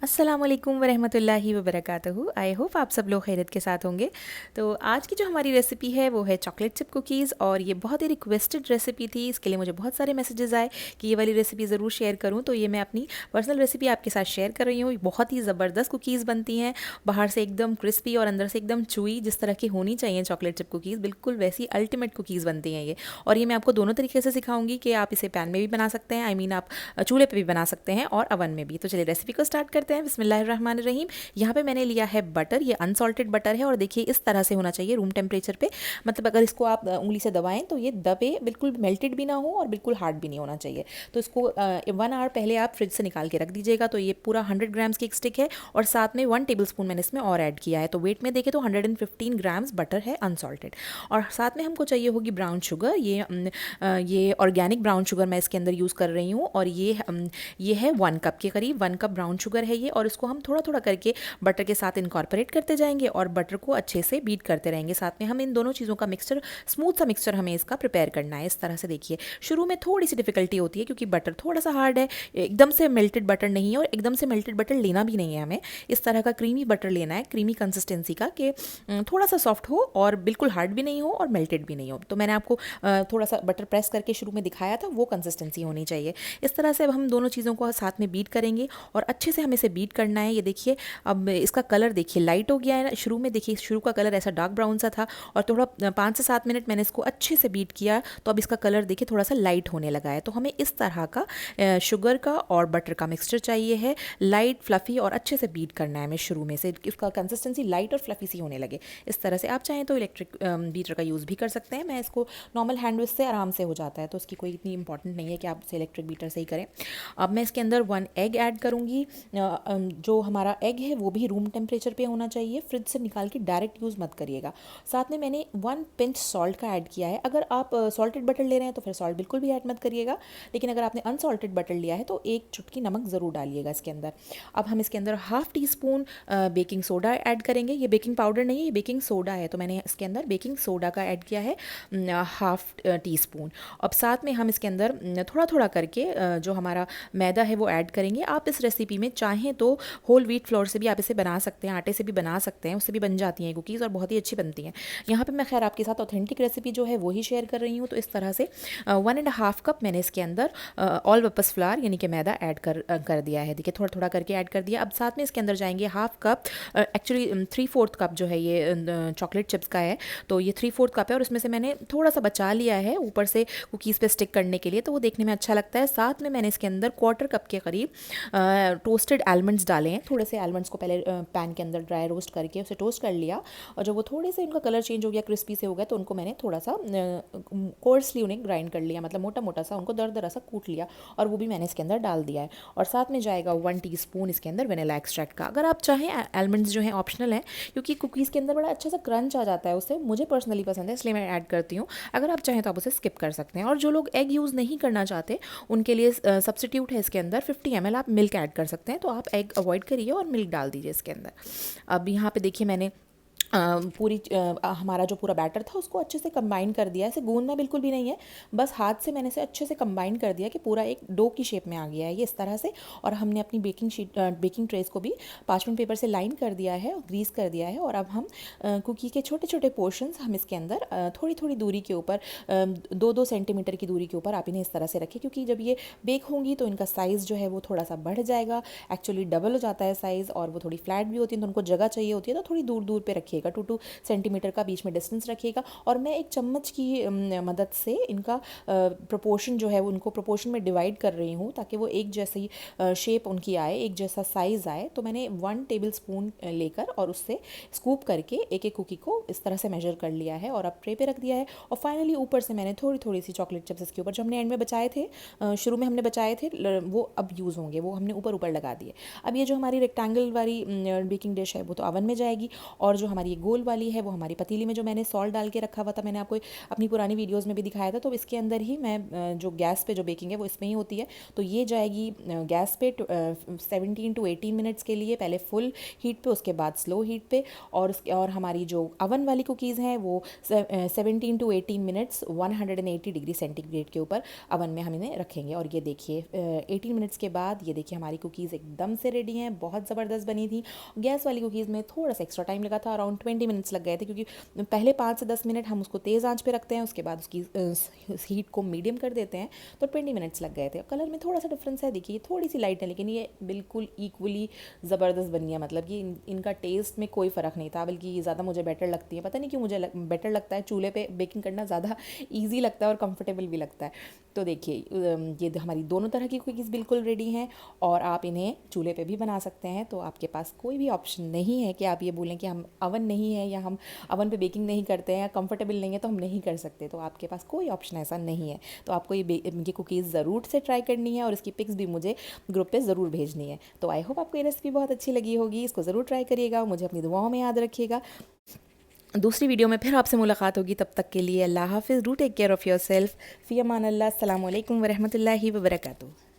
अस्सलामुअलैकुम वरहमतुल्लाहि वबरकातुहू। I hope आप सब लोग खैरियत के साथ होंगे। तो आज की जो हमारी रेसिपी है वो है चॉकलेट चिप कुकीज़, और ये बहुत ही रिक्वेस्टेड रेसिपी थी। इसके लिए मुझे बहुत सारे मैसेजेस आए कि ये वाली रेसिपी ज़रूर शेयर करूँ, तो ये मैं अपनी पर्सनल रेसिपी आपके साथ शेयर कर रही हूँ। बहुत ही ज़बरदस्त कुकीज़ बनती हैं, बाहर से एकदम क्रिस्पी और अंदर से एकदम चूई, जिस तरह की होनी चाहिए चॉकलेट चिप कुकीज़, बिल्कुल वैसी अल्टीमेट कुकीज़ बनती हैं ये। और ये मैं आपको दोनों तरीके से सिखाऊंगी कि आप इसे पैन में भी बना सकते हैं, आप चूल्हे पे भी बना सकते हैं और अवन में भी। तो चलिए रेसिपी को स्टार्ट करते हैं। बिस्मिल्लाहिर्रहमानिर्रहीम। यहाँ पे मैंने लिया है बटर, ये अनसॉल्टेड बटर है, और देखिए इस तरह से होना चाहिए रूम टेम्परेचर पे। मतलब अगर इसको आप उंगली से दबाएं तो ये दबे, बिल्कुल मेल्टेड भी ना हो और बिल्कुल हार्ड भी नहीं होना चाहिए। तो इसको 1 आवर पहले आप फ्रिज से निकाल के रख दीजिएगा। तो ये पूरा 100 ग्राम्स की एक स्टिक है, और साथ में 1 टेबल स्पून मैंने इसमें और ऐड किया है। तो वेट में देखें तो 115 ग्राम्स बटर है अनसॉल्टेड। और साथ में हमको चाहिए होगी ब्राउन शुगर। ये ऑर्गेनिक ब्राउन शुगर मैं इसके अंदर यूज़ कर रही हूँ, और ये है 1 कप के करीब, 1 कप ब्राउन शुगर है ये। और इसको हम थोड़ा थोड़ा करके बटर के साथ इनकॉर्पोरेट करते जाएंगे और बटर को अच्छे से बीट करते रहेंगे। साथ में हम इन दोनों चीज़ों का मिक्सचर, स्मूथ सा मिक्सचर हमें इसका प्रिपेयर करना है। इस तरह से देखिए, शुरू में थोड़ी सी डिफिकल्टी होती है क्योंकि बटर थोड़ा सा हार्ड है, एकदम से मेल्टेड बटर नहीं है, और एकदम से मेल्टेड बटर लेना भी नहीं है हमें। इस तरह का क्रीमी बटर लेना है, क्रीमी कंसिस्टेंसी का, कि थोड़ा सा सॉफ्ट हो और बिल्कुल हार्ड भी नहीं हो और मेल्टेड भी नहीं हो। तो मैंने आपको थोड़ा सा बटर प्रेस करके शुरू में दिखाया था, वो कंसिस्टेंसी होनी चाहिए। इस तरह से अब हम दोनों चीज़ों को साथ में बीट करेंगे और अच्छे से हमें इसे बीट करना है। ये देखिए, अब इसका कलर देखिए लाइट हो गया है ना। शुरू में देखिए, शुरू का कलर ऐसा डार्क ब्राउन सा था, और थोड़ा 5 से 7 मिनट मैंने इसको अच्छे से बीट किया, तो अब इसका कलर देखिए थोड़ा सा लाइट होने लगा है। तो हमें इस तरह का शुगर का और बटर का मिक्सचर चाहिए है, लाइट फ्लफ़ी, और अच्छे से बीट करना है हमें शुरू में से, इसका कंसिस्टेंसी लाइट और फ्लफ़ी सी होने लगे। इस तरह से आप चाहें तो इलेक्ट्रिक बीटर का यूज़ भी कर सकते हैं। मैं इसको नॉर्मल हैंड विस्क से आराम से हो जाता है, तो उसकी कोई इतनी इंपॉर्टेंट नहीं है कि आप इसे इलेक्ट्रिक बीटर से ही करें। अब मैं इसके अंदर 1 एग ऐड करूँगी। जो हमारा एग है वो भी रूम टेम्परेचर पे होना चाहिए, फ्रिज से निकाल के डायरेक्ट यूज़ मत करिएगा। साथ में मैंने 1 पिंच सॉल्ट का ऐड किया है। अगर आप सॉल्टेड बटर ले रहे हैं तो फिर सॉल्ट बिल्कुल भी ऐड मत करिएगा, लेकिन अगर आपने अनसॉल्टेड बटर लिया है तो 1 चुटकी नमक ज़रूर डालिएगा इसके अंदर। अब हम इसके अंदर half tea spoon baking soda add करेंगे। ये बेकिंग पाउडर नहीं है, ये बेकिंग सोडा है, तो मैंने इसके अंदर बेकिंग सोडा का ऐड किया है हाफ़ टी स्पून। अब साथ में हम इसके अंदर थोड़ा थोड़ा करके जो हमारा मैदा है वो ऐड करेंगे। आप इस रेसिपी में चाहें तो होल व्हीट फ्लोर से भी आप इसे बना सकते हैं, आटे से भी बना सकते हैं, उससे भी बन जाती हैं कुकीज़ और बहुत ही अच्छी बनती हैं। यहाँ पे मैं खैर आपके साथ ऑथेंटिक रेसिपी जो है वो ही शेयर कर रही हूँ। तो इस तरह से 1.5 कप मैंने इसके अंदर ऑल पर्पस फ्लावर यानी कि मैदा ऐड कर दिया है। देखिए, थोड़ा थोड़ा करके ऐड कर दिया। अब साथ में इसके अंदर जाएंगे हाफ कप, एक्चुअली 3/4 कप जो है ये चॉकलेट चिप्स का है, तो ये 3/4 कप है, और इसमें से मैंने थोड़ा सा बचा लिया है ऊपर से कुकीज़ पे स्टिक करने के लिए, तो वो देखने में अच्छा लगता है। साथ में मैंने इसके अंदर 1/4 कप के करीब टोस्टेड आलमंड्स डाले हैं। थोड़े से आलमंड्स को पहले पैन के अंदर ड्राई रोस्ट करके उसे टोस्ट कर लिया, और जब वो थोड़े से उनका कलर चेंज हो गया, क्रिस्पी से हो गया, तो उनको मैंने थोड़ा सा कोर्सली उन्हें ग्राइंड कर लिया, मतलब मोटा मोटा सा उनको दरदरा सा कूट लिया, और वो भी मैंने इसके अंदर डाल दिया है। और साथ में जाएगा 1 टीस्पून इसके अंदर वनीला एक्सट्रैक्ट का। अगर आप चाहें, आलमंड्स जो हैं ऑप्शनल है, क्योंकि कुकीज़ के अंदर बड़ा अच्छा सा क्रंच आ जाता है उससे, मुझे पर्सनली पसंद है इसलिए मैं ऐड करती हूँ। अगर आप चाहें तो आप उसे स्किप कर सकते हैं। और जो लोग एग यूज़ नहीं करना चाहते उनके लिए सब्स्टिट्यूट है इसके अंदर 50 ml आप मिल्क ऐड कर सकते हैं। तो आप एग अवॉइड करिए और मिल्क डाल दीजिए इसके अंदर। अब यहाँ पे देखिए, मैंने हमारा जो पूरा बैटर था उसको अच्छे से कंबाइन कर दिया है। इसे गूंदना बिल्कुल भी नहीं है, बस हाथ से मैंने इसे अच्छे से कंबाइन कर दिया कि पूरा एक डो की शेप में आ गया है ये, इस तरह से। और हमने अपनी बेकिंग ट्रेस को भी पार्चमेंट पेपर से लाइन कर दिया है और ग्रीस कर दिया है। और अब हम कुकी के छोटे छोटे पोर्शंस हम इसके अंदर थोड़ी थोड़ी दूरी के ऊपर, 2-2 सेंटीमीटर की दूरी के ऊपर आप इन्हें इस तरह से रखें, क्योंकि जब ये बेक होंगी तो इनका साइज़ जो है वो थोड़ा सा बढ़ जाएगा, एक्चुअली डबल हो जाता है साइज़, और वो थोड़ी फ्लैट भी होती है, तो उनको जगह चाहिए होती है, तो थोड़ी दूर दूर पे रखिएगा, 2-2 सेंटीमीटर का बीच में डिस्टेंस रखिएगा। और मैं एक चम्मच की मदद से इनका प्रोपोर्शन जो है वो उनको प्रोपोर्शन में डिवाइड कर रही हूँ, ताकि वो एक जैसी शेप उनकी आए, एक जैसा साइज़ आए। तो मैंने 1 टेबल स्पून लेकर और उससे स्कूप करके एक एक कुकी को इस तरह से मेजर कर लिया है, और अब ट्रे पे रख दिया है। और फाइनली ऊपर से मैंने थोड़ी थोड़ी सी चॉकलेट चिप्स इसके ऊपर, जो हमने एंड में बचाए थे, शुरू में हमने बचाए थे, वो अब यूज़ होंगे, वो हमने ऊपर ऊपर लगा दिए। अब ये जो हमारी रेक्टेंगल वाली बेकिंग डिश है वो तो अवन में जाएगी, और जो हमारी ये गोल वाली है वो हमारी पतीली में जो मैंने सॉल्ट डाल के रखा हुआ था, मैंने आपको अपनी पुरानी वीडियोज़ में भी दिखाया था, तो इसके अंदर ही मैं जो गैस पे जो बेकिंग है वो इसमें ही होती है। तो ये जाएगी गैस पे 17 to 18 मिनट्स के लिए, पहले फुल हीट पे, उसके बाद स्लो हीट पे, और हमारी जो अवन वाली कुकीज़ हैं वो 17 to 18 मिनट्स 180 डिग्री सेंटीग्रेड के ऊपर अवन में हम इन्हें रखेंगे। और ये देखिए 18 मिनट्स के बाद ये देखिए हमारी कुकीज़ एकदम से रेडी हैं, बहुत ज़बरदस्त बनी थी। गैस वाली कुकीज़ में थोड़ा सा एक्स्ट्रा टाइम लगा था, अराउंड 20 मिनट्स लग गए थे, क्योंकि पहले 5 से 10 मिनट हम उसको तेज़ आंच पे रखते हैं, उसके बाद उसकी हीट को मीडियम कर देते हैं, तो 20 मिनट्स लग गए थे। कलर में थोड़ा सा डिफरेंस है, देखिए थोड़ी सी लाइट है, लेकिन ये बिल्कुल इक्वली ज़बरदस्त बनी है। मतलब कि इनका टेस्ट में कोई फ़र्क नहीं था, बल्कि ये ज़्यादा मुझे बेटर लगती है। पता नहीं क्यों मुझे बेटर लगता है, चूल्हे पे बेकिंग करना ज़्यादा ईजी लगता है और कंफर्टेबल भी लगता है। तो देखिए ये हमारी दोनों तरह की कुकीज़ बिल्कुल रेडी हैं, और आप इन्हें चूल्हे पे भी बना सकते हैं। तो आपके पास कोई भी ऑप्शन नहीं है कि आप ये बोलें कि हम अवन नहीं है या हम अवन पे बेकिंग नहीं करते हैं या कंफर्टेबल नहीं है तो हम नहीं कर सकते। तो आपके पास कोई ऑप्शन ऐसा नहीं है। तो आपको ये कुकीज़ ज़रूर से ट्राई करनी है, और इसकी पिक्स भी मुझे ग्रुप पे ज़रूर भेजनी है। तो आई होप आपको ये रेसिपी बहुत अच्छी लगी होगी, इसको ज़रूर ट्राई करिएगा, मुझे अपनी दुआओं में याद रखिएगा। दूसरी वीडियो में फिर आपसे मुलाकात होगी, तब तक के लिए अल्लाह हाफ़िज़। Do take care of your self. फ़ी अमान अल्लाह। अस्सलामु अलैकुम वरहमतुल्लाहि वबरकातुहू।